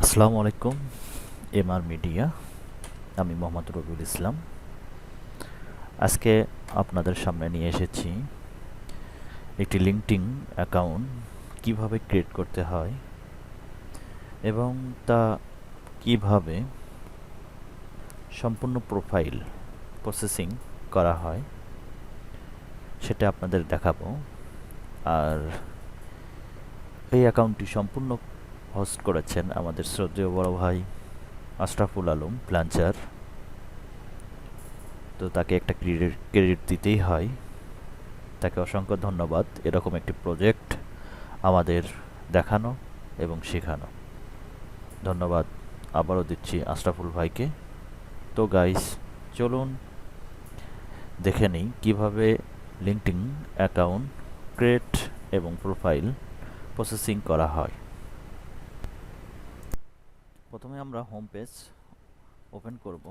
আসসালামু আলাইকুম। MR media, আমি মোহাম্মদ রবিউল ইসলাম। আজকে আপনাদের সামনে নিয়ে এসেছি একটি লিঙ্কডইন অ্যাকাউন্ট কিভাবে ক্রিয়েট করতে হয় এবং তা কিভাবে সম্পূর্ণ প্রোফাইল প্রসেসিং করা হয় সেটা আপনাদের দেখাবো। আর এই অ্যাকাউন্টটি সম্পূর্ণ হোস্ট করেছেন আমাদের শ্রদ্ধেয় বড় ভাই আশরাফুল আলম প্লাঞ্চার। তো তাকে একটা ক্রেডিট দিতেই হয়, তাকে অসংখ্য ধন্যবাদ এরকম একটি প্রজেক্ট আমাদের দেখানো এবং শেখানো। ধন্যবাদ আবারও দিচ্ছি আশরাফুল ভাইকে। তো গাইস, চলুন দেখে নিই কীভাবে লিঙ্কডইন অ্যাকাউন্ট ক্রিয়েট এবং প্রোফাইল প্রসেসিং করা হয়। প্রথমে আমরা হোম পেজ ওপেন করব।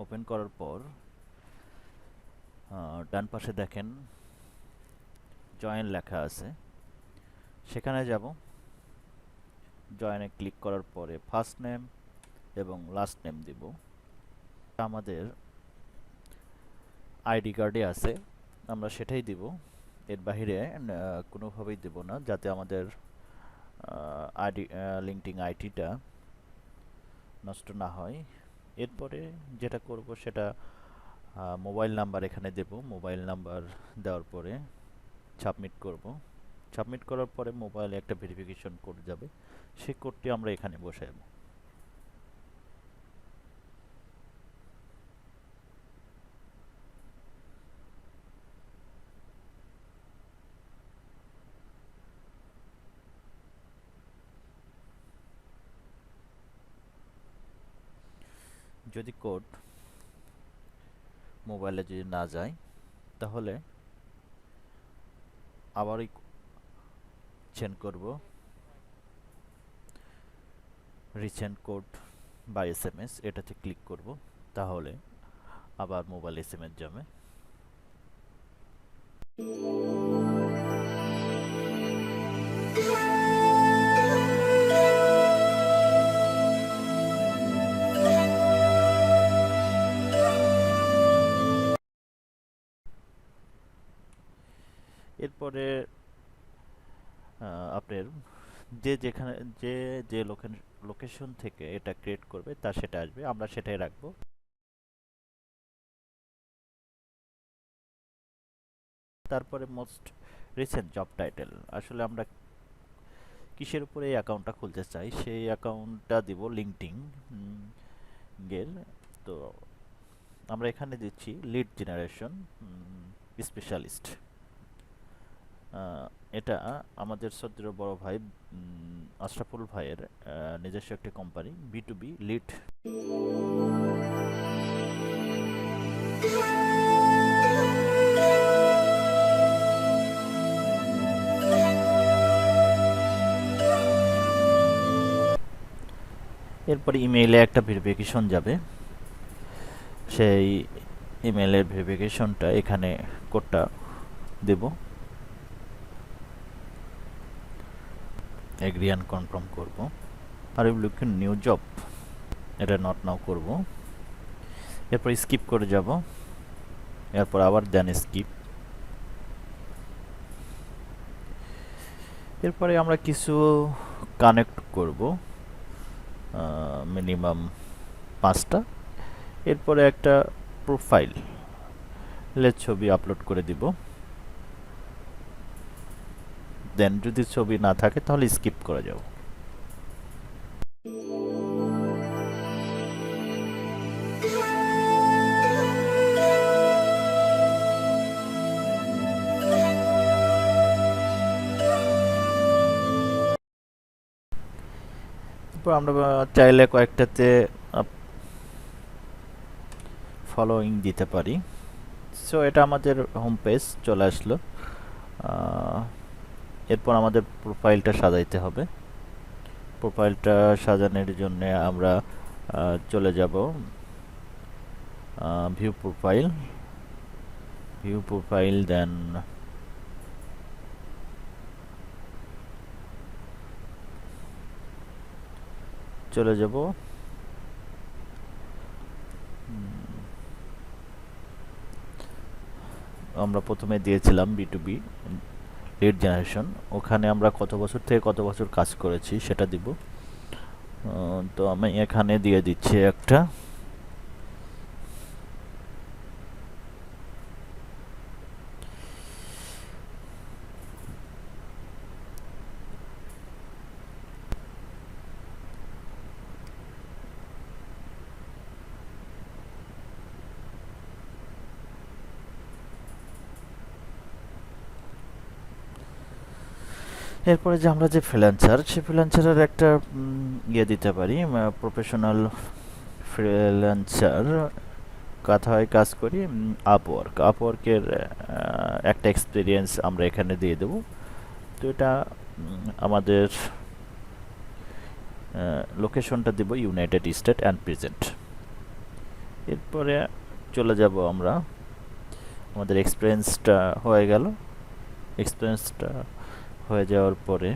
ওপেন করার পর ডান পাশে দেখেন জয়েন লেখা আছে, সেখানে যাব। জয়েনে ক্লিক করার পরে ফার্স্ট নেম এবং লাস্ট নেম দিব। আমাদের আইডি কার্ডে আছে, আমরা সেটাই দিব। এর বাইরে কোনোভাবেই দেব না, যাতে আমাদের আইডি লিঙ্কডিন আইডিটা নষ্ট না হয়। এরপরে যেটা করব সেটা মোবাইল নাম্বার এখানে দেব। মোবাইল নাম্বার দেওয়ার পরে সাবমিট করব। সাবমিট করার পরে মোবাইলে একটা ভেরিফিকেশন কোড যাবে, সেই কোডটি আমরা এখানে বসাবো। যদি কোড মোবাইলে যদি না যায়, তাহলে আবারই চেঞ্জ করব, রিসেন্ট কোড বা এসএমএস এটাতে ক্লিক করব, তাহলে আবার মোবাইল এসএমএস যাবে। এরপরে আপনার যেখানে যে লোকেশন থেকে এটা ক্রিয়েট করবে তা সেটা আসবে, আমরা সেটাই রাখবো। তারপরে মোস্ট রিসেন্ট জব টাইটেল, আসলে আমরা কিসের উপরে এই অ্যাকাউন্টটা খুলতে চাই সেই অ্যাকাউন্টটা দিব লিঙ্কডইন এর। তো আমরা এখানে দিচ্ছি লিড জেনারেশন স্পেশালিস্ট। এটা আমাদের শ্রদ্ধেয় বড় ভাই আশরাফুল ভাইয়ের নিজস্ব একটি কোম্পানি, B2B লিড। এরপরে ইমেইলে একটা ভেরিফিকেশন যাবে, সেই ইমেইলের ভেরিফিকেশনটা এখানে কোডটা দেব। এগ্রি অ্যান্ড কনফার্ম করব। Are you looking new job, এটা নট নাও করব। এরপর স্কিপ করে যাব, এরপর আবার দেন স্কিপ। এরপরে আমরা কিছু কানেক্ট করব, মিনিমাম 5টা। এরপরে একটা প্রোফাইলের ছবি আপলোড করে দিব। দেন যদি ছবি না থাকে তাহলে স্কিপ করে যাব। তারপর আমরা চাইলে কয়েকটাতে ফলোইং দিতে পারি। সো এটা আমাদের হোম পেজ চলে আসলো। এরপর আমাদের প্রোফাইলটা সাজাইতে হবে। প্রোফাইলটা সাজানোর জন্য আমরা চলে যাব ভিউ প্রোফাইল, দেন চলে যাব আমরা প্রথমে দিয়েছিলাম B2B লিড জেনারেশন, ওখানে আমরা কত বছর থেকে কত বছর কাজ করেছি সেটা দিব। তো আমি এখানে দিয়ে দিচ্ছি একটা। এরপরে যে আমরা যে ফ্রিল্যান্সার, সেই ফ্রিল্যান্সারের একটা ইয়ে দিতে পারি, প্রফেশনাল ফ্রিল্যান্সার, কথায় কাজ করি আপওয়ার্কের একটা এক্সপিরিয়েন্স আমরা এখানে দিয়ে দেব। তো এটা আমাদের লোকেশনটা দেব ইউনাইটেড স্টেট অ্যান্ড প্রেজেন্ট। এরপরে চলে যাব আমরা, আমাদের এক্সপিরিয়েন্সটা হয়ে গেল। এক্সপিরিয়েন্সটা হয়ে যাওয়ার পরে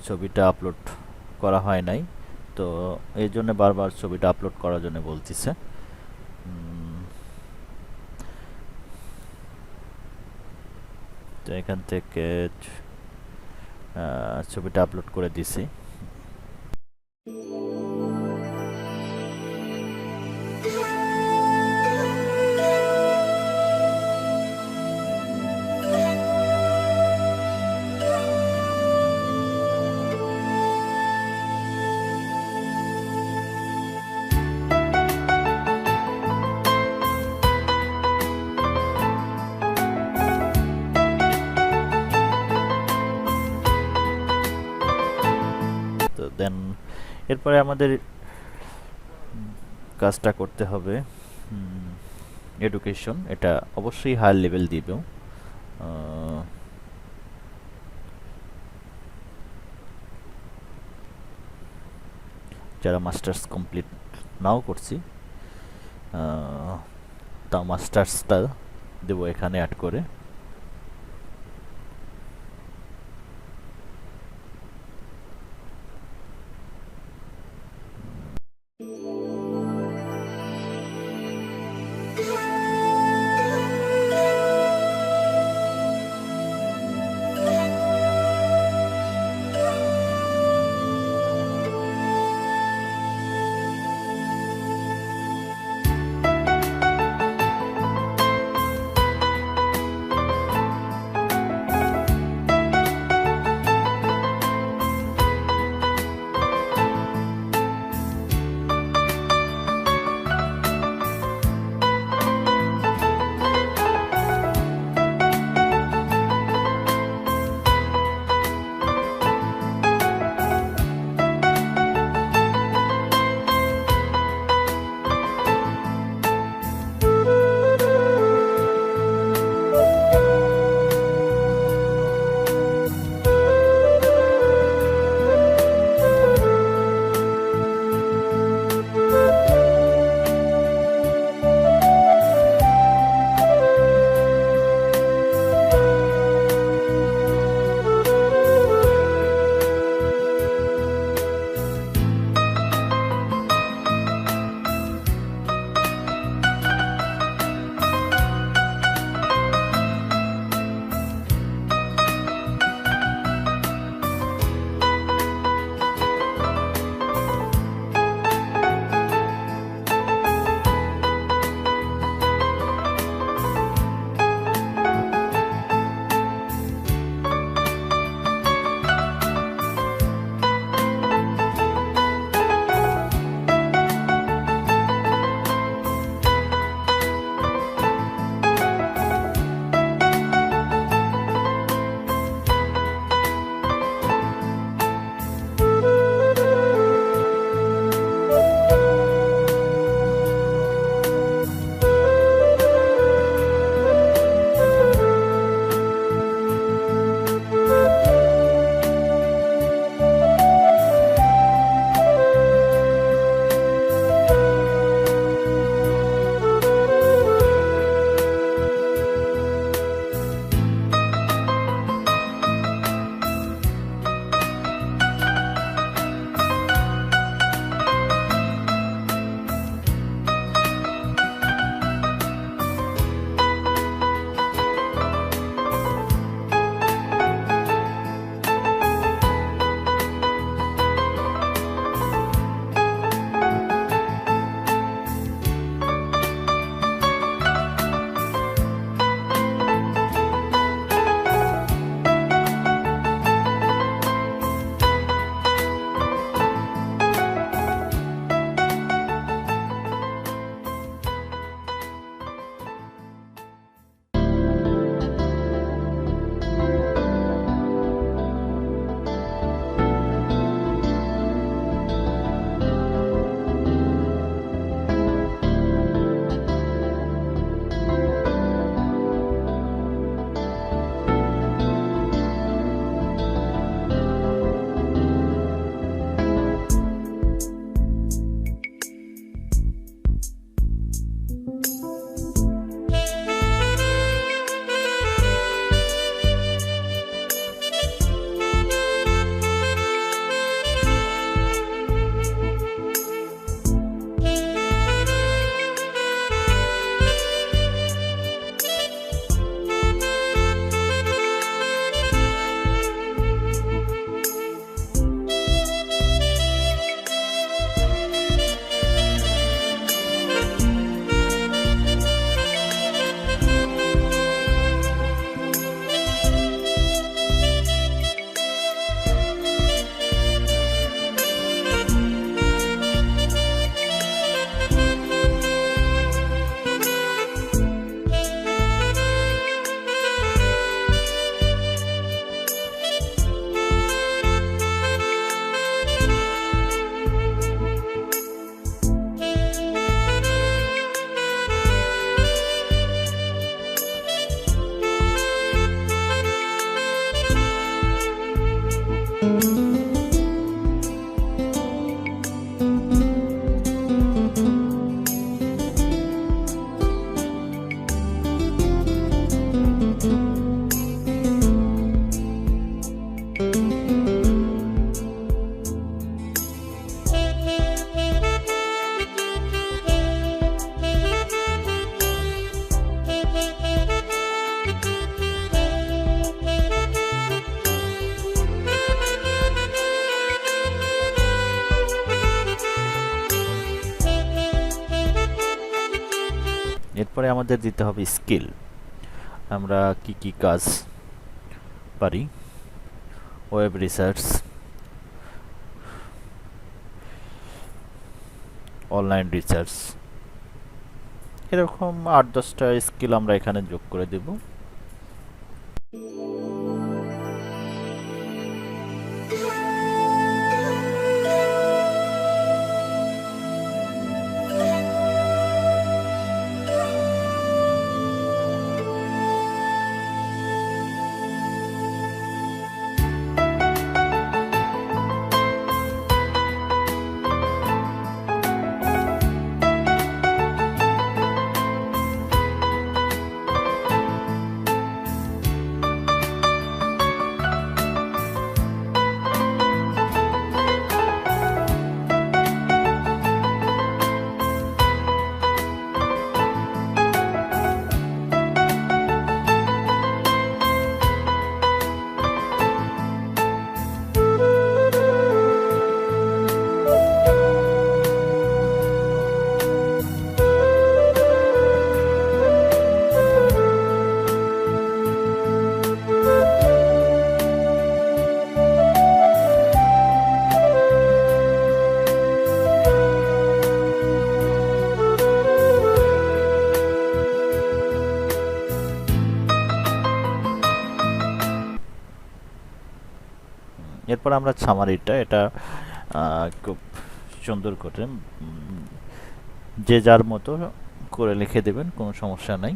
ছবিটা আপলোড করা হয় নাই, তো এই জন্য বারবার ছবিটা আপলোড করার জন্য বলতেছে। তো এখান থেকে ছবিটা আপলোড করে দিছি। দেন এরপরে আমাদের কাজটা করতে হবে এডুকেশন, এটা অবশ্যই হাই লেভেল দিব। যারা মাস্টার্স কমপ্লিট নাও করছি, তা মাস্টার্সটা দেবো এখানে অ্যাড করে। এরপরে আমাদের দিতে হবে স্কিল। আমরা কি কি কাজ পারি, ওয়েব রিসার্চ, অনলাইন রিসার্চ, এরকম 8-10টা স্কিল আমরা এখানে যোগ করে দেব। এরপর আমরা সামারিটা এটা খুব সুন্দর করে যে যার মতো করে লিখে দেবেন, কোনো সমস্যা নাই।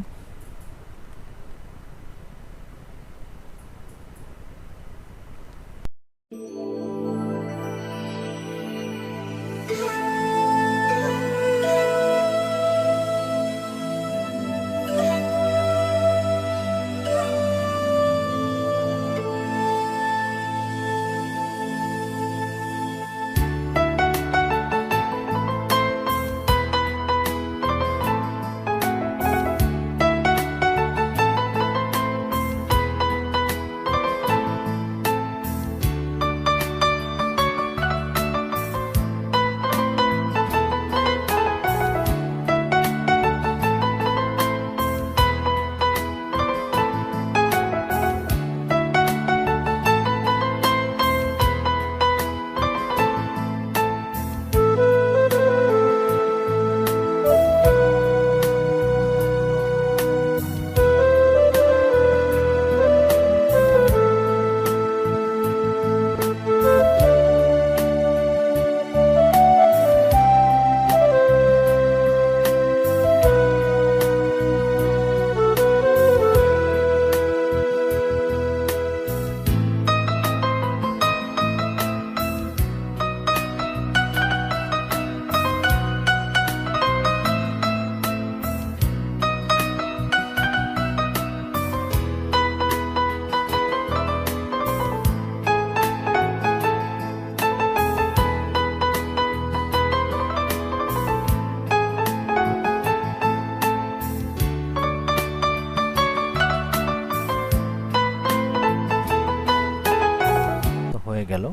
হয়ে গেল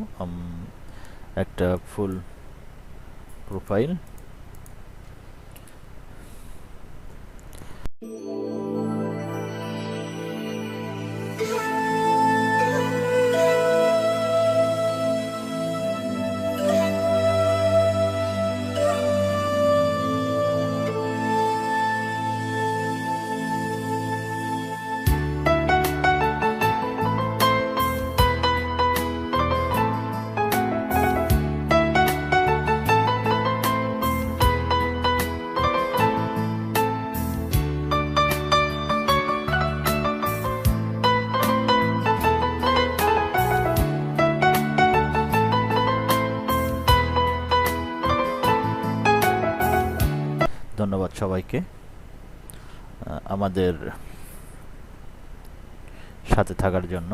একটা ফুল প্রোফাইল। ধন্যবাদ সবাইকে আমাদের সাথে থাকার জন্য।